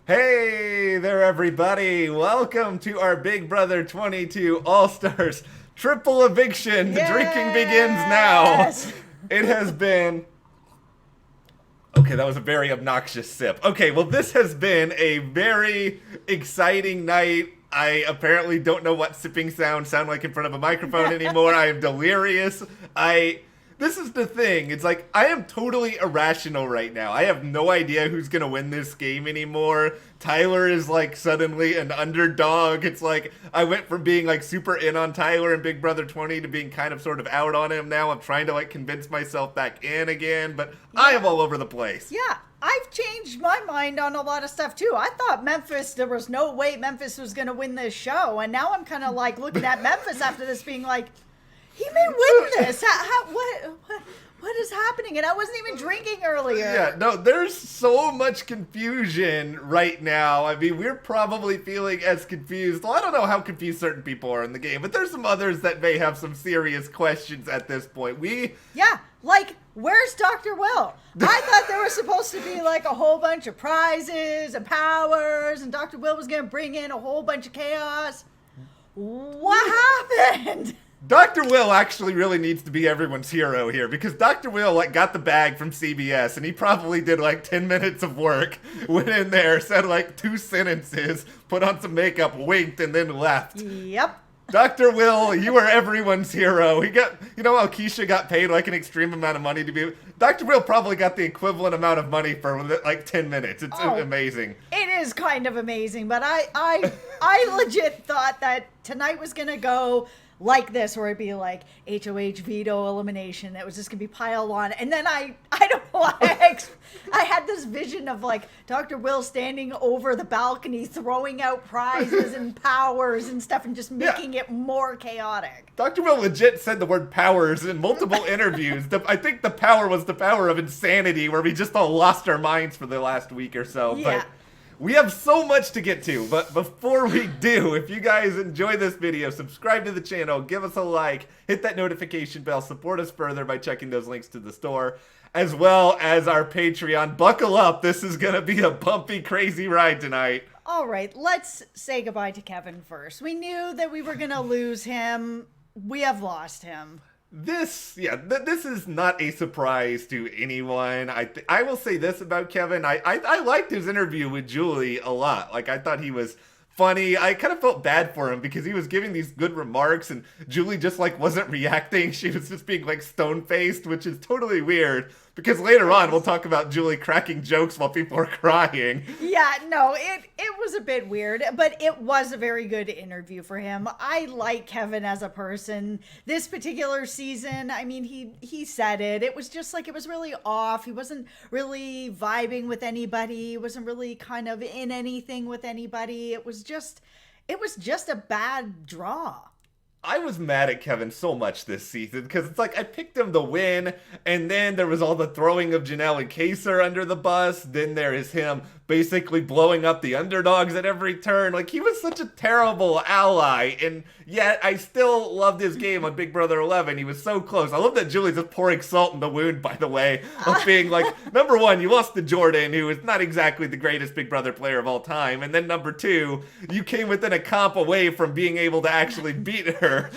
Hey there, everybody! Welcome to our Big Brother 22 All-Stars Triple Eviction. The drinking begins now. Yes! It has been... Okay, that was a very obnoxious sip. Okay, well, this has been a very exciting night. I apparently don't know what sipping sounds sound like in front of a microphone anymore. I am delirious. This is the thing. It's like, I am totally irrational right now. I have no idea who's gonna win this game anymore. Tyler is like suddenly an underdog. It's like, I went from being like super in on Tyler in Big Brother 20 to being kind of sort of out on him now. I'm trying to like convince myself back in again, but I am all over the place. Yeah, I've changed my mind on a lot of stuff too. I thought there was no way Memphis was going to win this show. And now I'm kind of like looking at Memphis after this being like, he may win this. What is happening? And I wasn't even drinking earlier. Yeah, no, there's so much confusion right now. I mean, we're probably feeling as confused. Well, I don't know how confused certain people are in the game, but there's some others that may have some serious questions at this point. Yeah, like, where's Dr. Will? I thought there was supposed to be like a whole bunch of prizes and powers, and Dr. Will was going to bring in a whole bunch of chaos. What happened? Dr. Will actually really needs to be everyone's hero here because Dr. Will like got the bag from CBS and he probably did like 10 minutes of work, went in there, said like 2 sentences, put on some makeup, winked, and then left. Yep. Dr. Will, you are everyone's hero. He got, you know how Keisha got paid like an extreme amount of money to be... Dr. Will probably got the equivalent amount of money for like 10 minutes. It's amazing. It is kind of amazing, but I legit thought that tonight was going to go like this, where it'd be like HOH veto elimination. It was just gonna be piled on, and then I don't know why I had this vision of like Dr. Will standing over the balcony, throwing out prizes and powers and stuff, and just making it more chaotic. Dr. Will legit said the word powers in multiple interviews. I think the power was the power of insanity, where we just all lost our minds for the last week or so. Yeah. But we have so much to get to, but before we do, if you guys enjoy this video, subscribe to the channel, give us a like, hit that notification bell, support us further by checking those links to the store, as well as our Patreon. Buckle up, this is going to be a bumpy, crazy ride tonight. All right, let's say goodbye to Kevin first. We knew that we were going to lose him. We have lost him. This is not a surprise to anyone. I will say this about Kevin. I liked his interview with Julie a lot. Like, I thought he was funny. I kind of felt bad for him because he was giving these good remarks and Julie just like wasn't reacting. She was just being like stone-faced, which is totally weird because later on we'll talk about Julie cracking jokes while people are crying. Yeah, no, it was a bit weird, but it was a very good interview for him. I like Kevin as a person. This particular season, I mean, he said it. It was just like, it was really off. He wasn't really vibing with anybody. He wasn't really kind of in anything with anybody. It was just a bad draw. I was mad at Kevin so much this season because it's like I picked him to win, and then there was all the throwing of Janelle and Kaser under the bus. Then there is him basically blowing up the underdogs at every turn. Like, he was such a terrible ally, and yet I still loved his game on Big Brother 11. He was so close. I love that Julie's just pouring salt in the wound, by the way, of being like, number one, you lost to Jordan, who is not exactly the greatest Big Brother player of all time, and then number two, you came within a comp away from being able to actually beat her.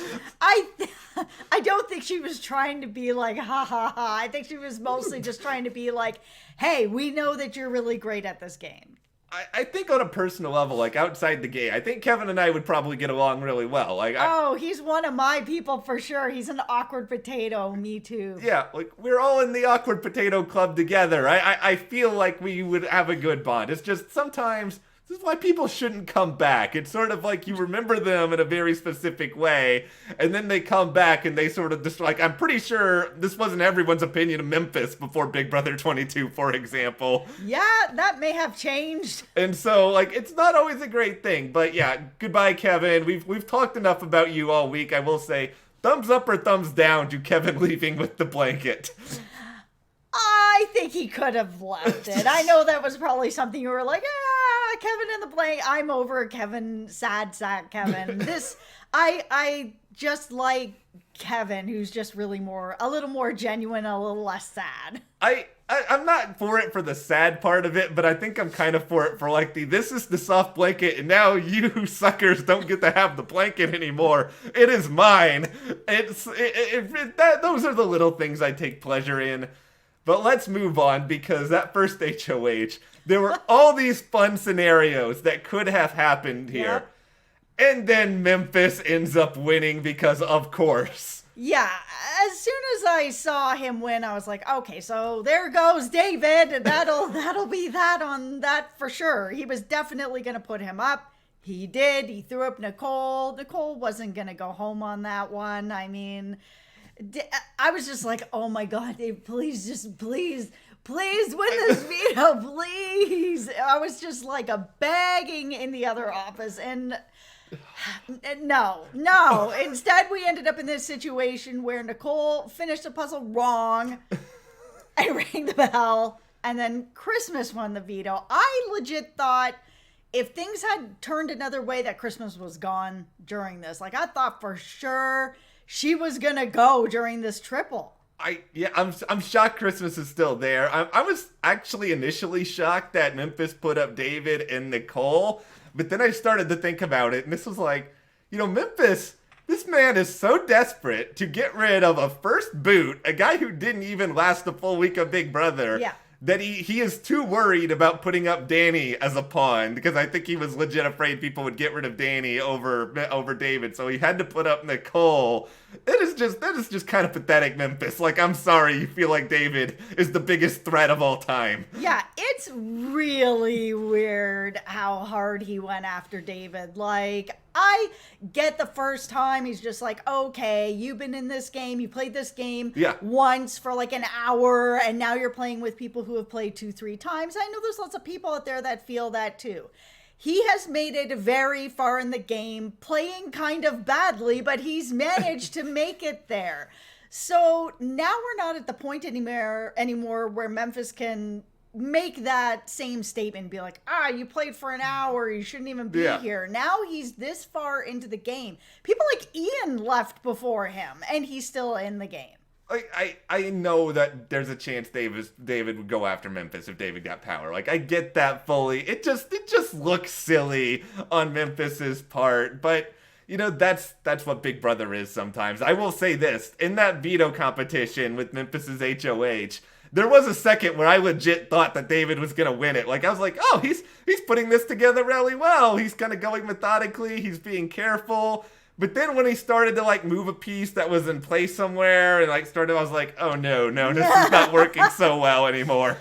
I don't think she was trying to be like, ha ha ha. I think she was mostly just trying to be like, hey, we know that you're really great at this game. I think on a personal level, like outside the game, I think Kevin and I would probably get along really well. Like, he's one of my people for sure. He's an awkward potato. Me too. Yeah, like we're all in the awkward potato club together. I feel like we would have a good bond. It's just sometimes... This is why people shouldn't come back. It's sort of like you remember them in a very specific way, and then they come back and they sort of just like, I'm pretty sure this wasn't everyone's opinion of Memphis before Big Brother 22, for example. Yeah, that may have changed. And so, like, it's not always a great thing. But yeah, goodbye, Kevin. We've talked enough about you all week. I will say, thumbs up or thumbs down to Kevin leaving with the blanket. I think he could have left it. I know that was probably something you were like, Kevin in the blank. I'm over Kevin, sad sack Kevin. I just like Kevin, who's just really a little more genuine, a little less sad. I'm not for it for the sad part of it, but I think I'm kind of for it for like this is the soft blanket, and now you suckers don't get to have the blanket anymore. It is mine. Those are the little things I take pleasure in. But let's move on, because that first HOH, there were all these fun scenarios that could have happened here. Yep. And then Memphis ends up winning because, of course. Yeah, as soon as I saw him win, I was like, okay, so there goes David. That'll be that on that for sure. He was definitely going to put him up. He did. He threw up Nicole. Nicole wasn't going to go home on that one. I mean, I was just like, oh my God, Dave, please win this veto, please. I was just like begging in the other office, and no. Instead, we ended up in this situation where Nicole finished the puzzle wrong. I rang the bell, and then Christmas won the veto. I legit thought if things had turned another way, that Christmas was gone during this. Like, I thought for sure she was gonna go during this triple. I'm shocked Christmas is still there. I was actually initially shocked that Memphis put up David and Nicole, but then I started to think about it, and this was like, Memphis, this man is so desperate to get rid of a first boot, a guy who didn't even last a full week of Big Brother. Yeah. That he is too worried about putting up Danny as a pawn, because I think he was legit afraid people would get rid of Danny over David, so he had to put up Nicole. That is just kind of pathetic, Memphis. Like, I'm sorry you feel like David is the biggest threat of all time. Yeah, it's really weird how hard he went after David. Like, I get the first time he's just like, okay, you've been in this game, you played this game once for like an hour, and now you're playing with people who have played 2-3 times. I know there's lots of people out there that feel that too. He has made it very far in the game, playing kind of badly, but he's managed to make it there. So now we're not at the point anymore where Memphis can make that same statement and be like, you played for an hour, you shouldn't even be here. Now he's this far into the game. People like Ian left before him, and he's still in the game. I know that there's a chance David would go after Memphis if David got power. Like, I get that fully. It just looks silly on Memphis's part, but that's what Big Brother is sometimes. I will say this, in that veto competition with Memphis's HOH, there was a second where I legit thought that David was going to win it. Like, I was like, oh, he's putting this together really well. He's kind of going methodically. He's being careful. But then when he started to, like, move a piece that was in place somewhere and, I was like, oh, no, this is not working so well anymore.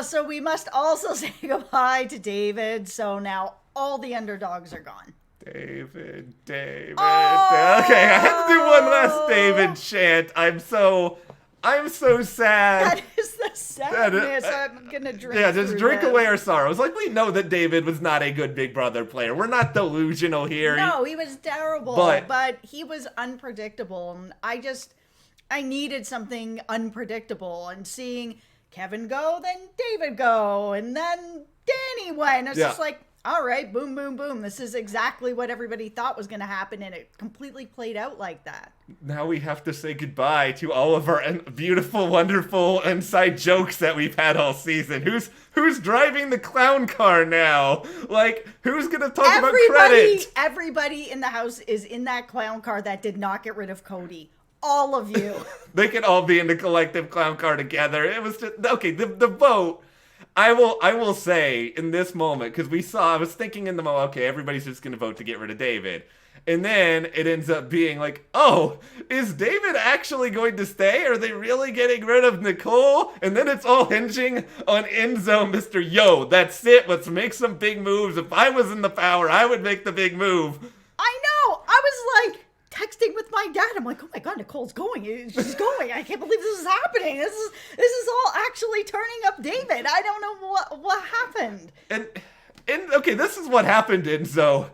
So we must also say goodbye to David. So now all the underdogs are gone. David. Oh! Okay, I had to do one last David chant. I'm so sad. That is the sadness. I'm gonna drink. Yeah, just drink away our sorrows. Like, we know that David was not a good Big Brother player. We're not delusional here. No, he was terrible, but he was unpredictable, and I needed something unpredictable. And seeing Kevin go, then David go, and then Danny went. It's just like, all right, boom, boom, boom. This is exactly what everybody thought was going to happen, and it completely played out like that. Now we have to say goodbye to all of our beautiful, wonderful inside jokes that we've had all season. Who's driving the clown car now? Like, who's going to talk about credit? Everybody in the house is in that clown car that did not get rid of Cody. All of you. They can all be in the collective clown car together. It was just, okay, the vote. I will say in this moment, because I was thinking in the moment, okay, everybody's just going to vote to get rid of David. And then it ends up being like, oh, is David actually going to stay? Are they really getting rid of Nicole? And then it's all hinging on Enzo, Mr. Yo, that's it. Let's make some big moves. If I was in the power, I would make the big move. I know. I was like texting with my dad. I'm like, oh my God, Nicole's going. She's going. I can't believe this is happening. This is all actually turning up David. I don't know what happened. And okay, this is what happened, Enzo.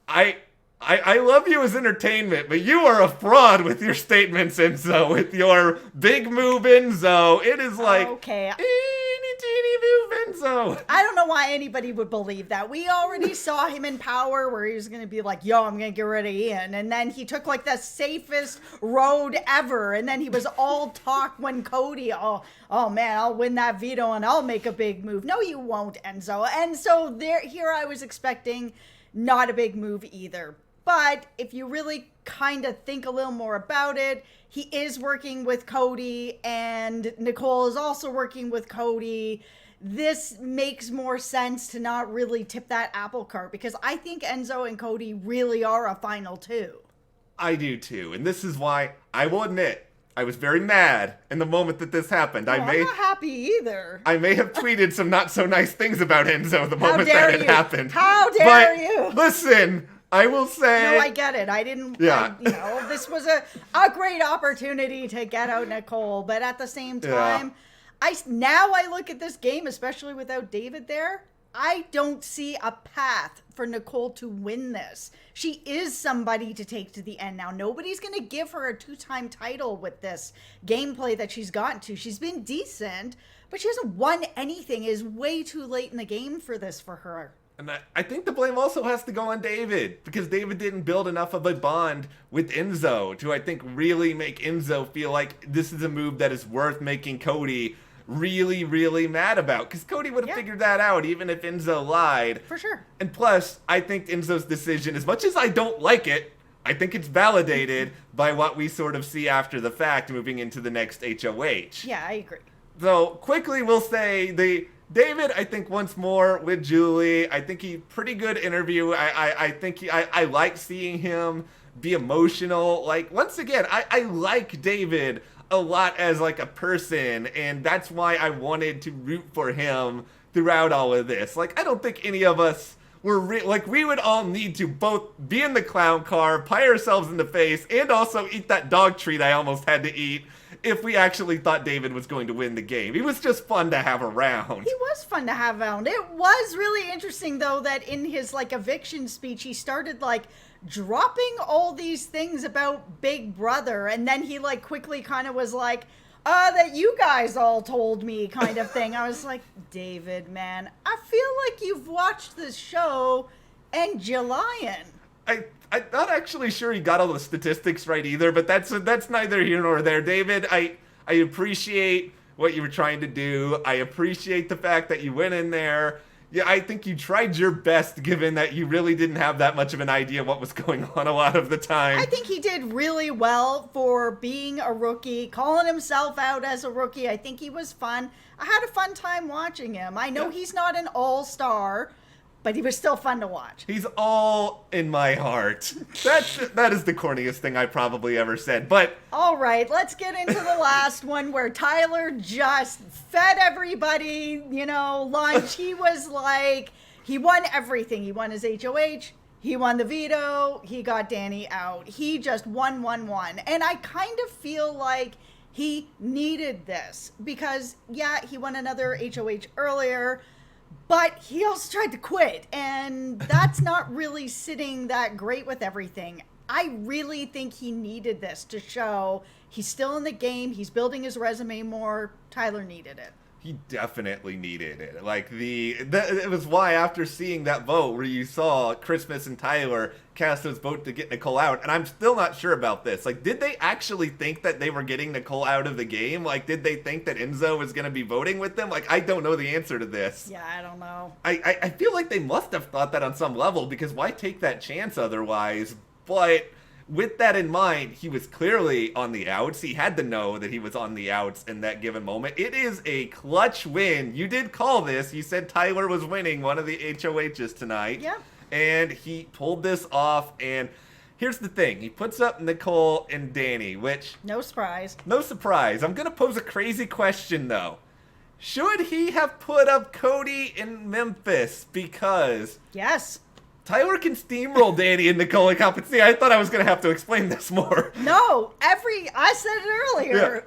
I love you as entertainment, but you are a fraud with your statements, Enzo. With your big move, Enzo. It is like, okay, teeny move, Enzo. I don't know why anybody would believe that. We already saw him in Power where he was going to be like, yo, I'm going to get rid of Ian. And then he took like the safest road ever. And then he was all talk when Cody, oh man, I'll win that veto and I'll make a big move. No, you won't, Enzo. And so here I was expecting not a big move either. But if you really kind of think a little more about it, he is working with Cody and Nicole is also working with Cody. This makes more sense to not really tip that apple cart because I think Enzo and Cody really are a final two. I do too. And this is why I will admit I was very mad in the moment that this happened. I'm not happy either. I may have tweeted some not so nice things about Enzo the moment that it happened. How dare you? Listen, I will say... No, I get it. I didn't... Yeah. This was a great opportunity to get out Nicole, but at the same time, now I look at this game, especially without David there, I don't see a path for Nicole to win this. She is somebody to take to the end now. Nobody's going to give her a 2-time title with this gameplay that she's gotten to. She's been decent, but she hasn't won anything. It is way too late in the game for this for her. And I think the blame also has to go on David, because David didn't build enough of a bond with Enzo to, I think, really make Enzo feel like this is a move that is worth making Cody really, really mad about. Because Cody would have figured that out even if Enzo lied. For sure. And plus, I think Enzo's decision, as much as I don't like it, I think it's validated by what we sort of see after the fact moving into the next HOH. Yeah, I agree. So, quickly we'll say David, I think, once more with Julie. I think he pretty good interview. I think I like seeing him be emotional. Like, once again, I like David a lot as like a person, and that's why I wanted to root for him throughout all of this. Like, I don't think any of us were we would all need to both be in the clown car, pie ourselves in the face, and also eat that dog treat I almost had to eat if we actually thought David was going to win the game. He was just fun to have around. He was fun to have around. It was really interesting, though, that in his, eviction speech, he started, dropping all these things about Big Brother, and then he, quickly kind of was like, that you guys all told me kind of thing. I was like, David, man, I feel like you've watched this show and you're lying. I'm not actually sure he got all the statistics right either, but that's neither here nor there. David, I appreciate what you were trying to do. I appreciate the fact that you went in there. Yeah, I think you tried your best, given that you really didn't have that much of an idea what was going on a lot of the time. I think he did really well for being a rookie, calling himself out as a rookie. I think he was fun. I had a fun time watching him. I know he's not an all-star, but he was still fun to watch. He's all in my heart. That is the corniest thing I probably ever said, but... All right, let's get into the last one where Tyler just fed everybody, lunch. He was he won everything. He won his HOH. He won the veto. He got Danny out. He just won. And I kind of feel like he needed this because, he won another HOH earlier, but he also tried to quit, and that's not really sitting that great with everything. I really think he needed this to show he's still in the game, he's building his resume more. Tyler needed it. He definitely needed it. It was why after seeing that vote where you saw Christmas and Tyler cast his vote to get Nicole out, and I'm still not sure about this. Did they actually think that they were getting Nicole out of the game? Did they think that Enzo was going to be voting with them? I don't know the answer to this. Yeah, I don't know. I feel like they must have thought that on some level, because why take that chance otherwise? But with that in mind, he was clearly on the outs. He had to know that he was on the outs in that given moment. It is a clutch win. You did call this. You said Tyler was winning one of the HOHs tonight. Yeah. And he pulled this off. And here's the thing. He puts up Nicole and Danny, which... No surprise. No surprise. I'm going to pose a crazy question, though. Should he have put up Cody in Memphis? Because... Yes. Tyler can steamroll Danny and Nicole in competition. I thought I was going to have to explain this more. No, I said it earlier. Yeah.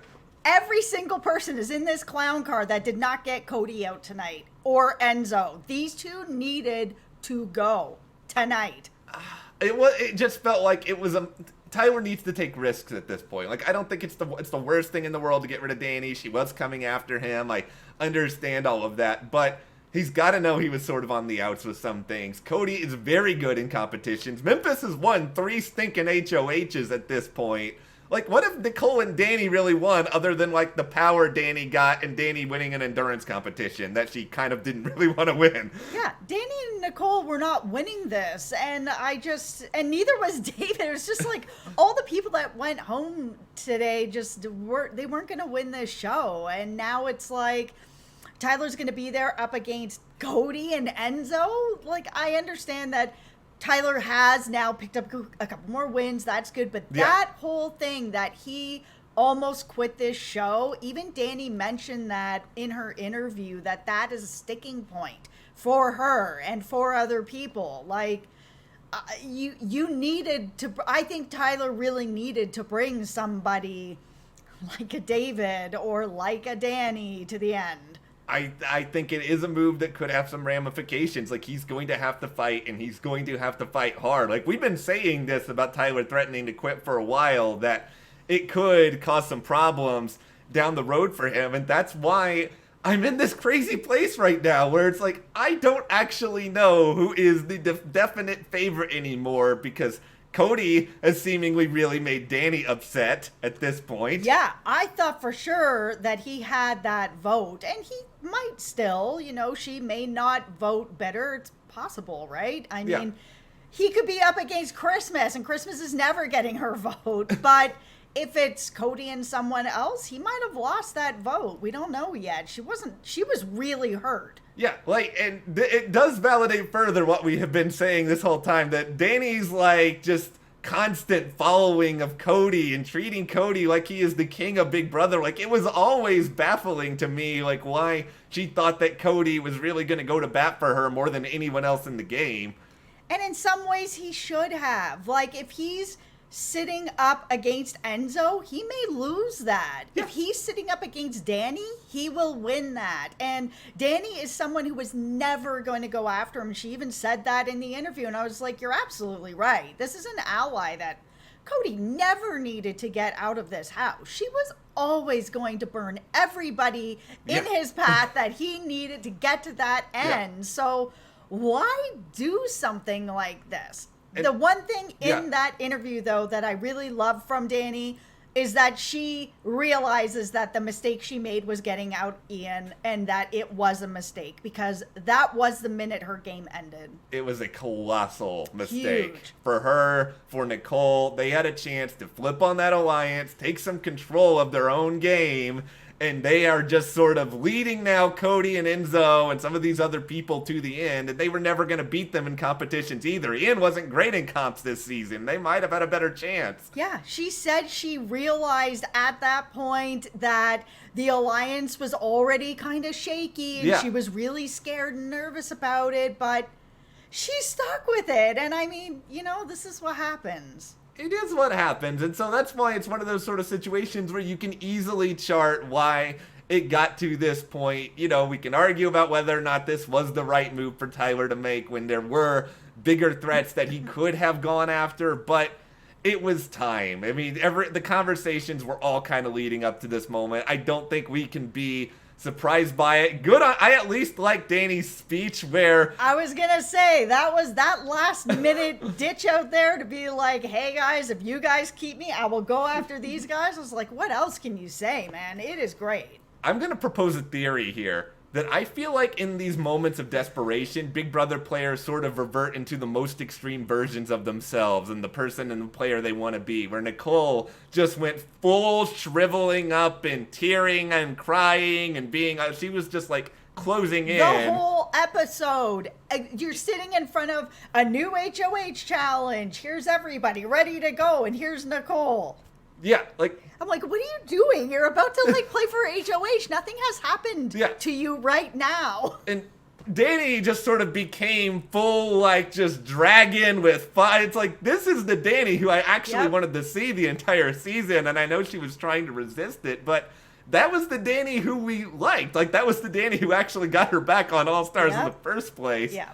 Every single person is in this clown car that did not get Cody out tonight, or Enzo. These two needed to go tonight. It just felt like it was Tyler needs to take risks at this point. I don't think it's the worst thing in the world to get rid of Danny. She was coming after him. I understand all of that, but He's got to know he was sort of on the outs with some things. Cody is very good in competitions. Memphis has won 3 stinking HOHs at this point. Like, what if Nicole and Danny really won, other than, like, the power Danny got and Danny winning an endurance competition that she kind of didn't really want to win? Yeah, Danny and Nicole were not winning this, and neither was David. It was just like all the people that went home today they weren't going to win this show, and now it's like Tyler's going to be there up against Cody and Enzo. Like, I understand that Tyler has now picked up a couple more wins. That's good. But that whole thing that he almost quit this show, even Danny mentioned that in her interview, that is a sticking point for her and for other people. Like, you needed to, I think Tyler really needed to bring somebody like a David or like a Danny to the end. I think it is a move that could have some ramifications. Like, he's going to have to fight, and he's going to have to fight hard. Like, we've been saying this about Tyler threatening to quit for a while, that it could cause some problems down the road for him. And that's why I'm in this crazy place right now, where it's like, I don't actually know who is the definite favorite anymore, because Cody has seemingly really made Danny upset at this point. Yeah, I thought for sure that he had that vote, and he might still, she may not vote better. It's possible, right? I mean, he could be up against Christmas, and Christmas is never getting her vote, but if it's Cody and someone else, he might have lost that vote. We don't know yet. She was really hurt. Yeah, and it does validate further what we have been saying this whole time, that Danny's, like, just constant following of Cody and treating Cody like he is the king of Big Brother. Like, it was always baffling to me, like, why she thought that Cody was really going to go to bat for her more than anyone else in the game. And in some ways, he should have. Like, if he's sitting up against Enzo, he may lose that. Yeah. If he's sitting up against Danny, he will win that. And Danny is someone who was never going to go after him. She even said that in the interview, and I was like, you're absolutely right. This is an ally that Cody never needed to get out of this house. She was always going to burn everybody in his path that he needed to get to that end. So why do something like this? The one thing in that interview, though, that I really love from Danny is that she realizes that the mistake she made was getting out Ian, and that it was a mistake, because that was the minute her game ended. It was a colossal mistake. Huge. For her, for Nicole. They had a chance to flip on that alliance, take some control of their own game, and they are just sort of leading now Cody and Enzo and some of these other people to the end, and they were never going to beat them in competitions either. Ian wasn't great in comps this season. They might have had a better chance. Yeah, she said she realized at that point that the alliance was already kind of shaky, and she was really scared and nervous about it, but she stuck with it. And I mean, this is what happens. It is what happens, and so that's why it's one of those sort of situations where you can easily chart why it got to this point. We can argue about whether or not this was the right move for Tyler to make when there were bigger threats that he could have gone after, but it was time. I mean, the conversations were all kind of leading up to this moment. I don't think we can be surprised by it. I at least like Danny's speech, where I was gonna say that was that last minute ditch out there to be like, hey guys, if you guys keep me, I will go after these guys. I was like, what else can you say, man? It is great. I'm gonna propose a theory here that I feel like in these moments of desperation, Big Brother players sort of revert into the most extreme versions of themselves and the person and the player they want to be, where Nicole just went full shriveling up and tearing and crying and she was just like closing in. The whole episode, you're sitting in front of a new HOH challenge. Here's everybody ready to go, and here's Nicole. Yeah, I'm like, what are you doing? You're about to play for HOH. Nothing has happened to you right now. And Danny just sort of became full, just dragon with fire. It's like, this is the Danny who I actually wanted to see the entire season, and I know she was trying to resist it, but that was the Danny who we liked. That was the Danny who actually got her back on All Stars in the first place. Yeah.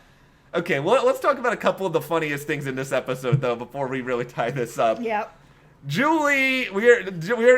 Okay, well, let's talk about a couple of the funniest things in this episode, though, before we really tie this up. Yep. we're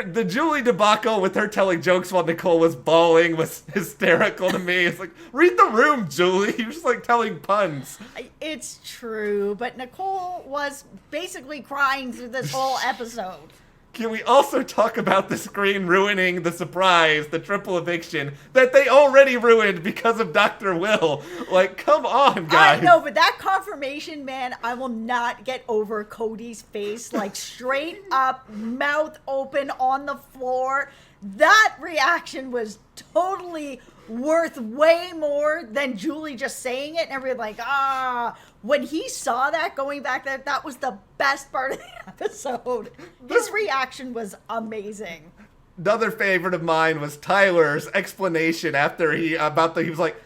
the Julie debacle with her telling jokes while Nicole was bawling was hysterical to me. It's like, read the room, Julie. You're just like telling puns. It's true, but Nicole was basically crying through this whole episode. Can we also talk about the screen ruining the surprise, the triple eviction, that they already ruined because of Dr. Will? Like, come on, guys. I know, but that confirmation, man, I will not get over Cody's face, like straight up, mouth open on the floor. That reaction was totally worth way more than Julie just saying it and everybody like, when he saw that going back there, that was the best part of the episode. His reaction was amazing. Another favorite of mine was Tyler's explanation after he was like,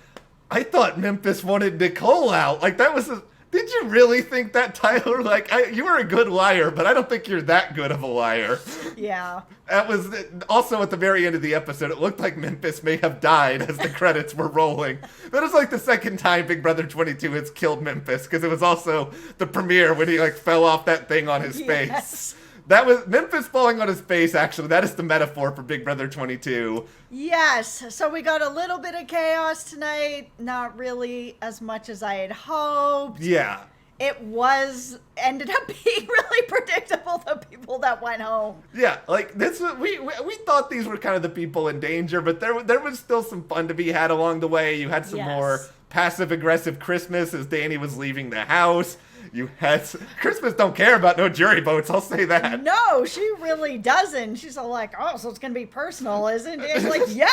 I thought Memphis wanted Nicole out. Like, that was did you really think that, Tyler? Like, you were a good liar, but I don't think you're that good of a liar. Yeah. That was also at the very end of the episode. It looked like Memphis may have died as the credits were rolling. That was like the second time Big Brother 22 has killed Memphis, because it was also the premiere when he like fell off that thing on his face. That was Memphis falling on his face. Actually, that is the metaphor for Big Brother 22. Yes. So we got a little bit of chaos tonight. Not really as much as I had hoped. Yeah. It ended up being really predictable, the people that went home. Yeah, like this we thought these were kind of the people in danger, but there was still some fun to be had along the way. You had some more passive aggressive Christmas as Danny was leaving the house. You had Christmas don't care about no jury votes, I'll say that. No, she really doesn't. She's all like, oh, so it's going to be personal, isn't it? It's like, yeah,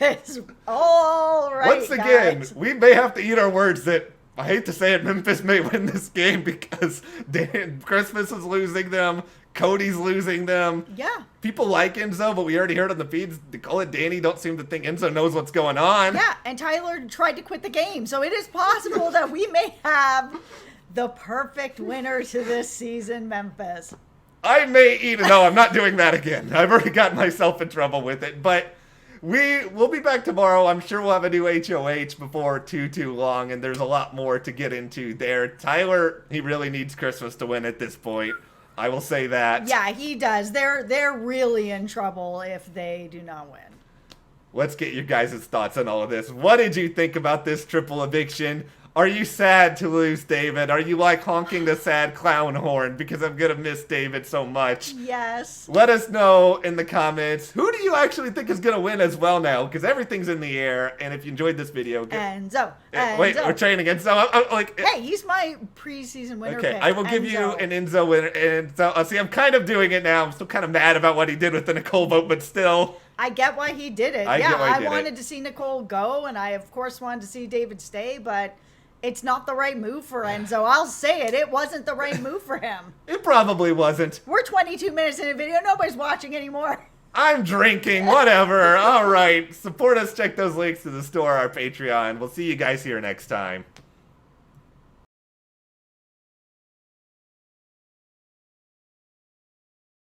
it is. All right, once again, guys. we may have to eat our words that, I hate to say it, Memphis may win this game because Christmas is losing them, Cody's losing them. Yeah. People like Enzo, but we already heard on the feeds, Nicole and Danny don't seem to think Enzo knows what's going on. Yeah, and Tyler tried to quit the game, so it is possible that we may have the perfect winner to this season, Memphis. I may eat it. No, I'm not doing that again. I've already gotten myself in trouble with it, but we'll be back tomorrow. I'm sure we'll have a new HOH before too long, and there's a lot more to get into there. Tyler, he really needs Christmas to win at this point. I will say that. Yeah, he does. They're really in trouble if they do not win. Let's get your guys' thoughts on all of this. What did you think about this triple eviction? Are you sad to lose David? Are you like honking the sad clown horn because I'm going to miss David so much? Yes. Let us know in the comments. Who do you actually think is going to win as well now? Because everything's in the air. And if you enjoyed this video... Enzo. Wait, we're training Enzo. Hey, he's my preseason winner pick. I will give you an Enzo winner. And so, see, I'm kind of doing it now. I'm still kind of mad about what he did with the Nicole vote, but still... I get why he did it. I wanted to see Nicole go, and I, of course, wanted to see David stay, but... it's not the right move for Enzo. I'll say it. It wasn't the right move for him. It probably wasn't. We're 22 minutes in a video. Nobody's watching anymore. I'm drinking. Whatever. All right. Support us. Check those links to the store, our Patreon. We'll see you guys here next time.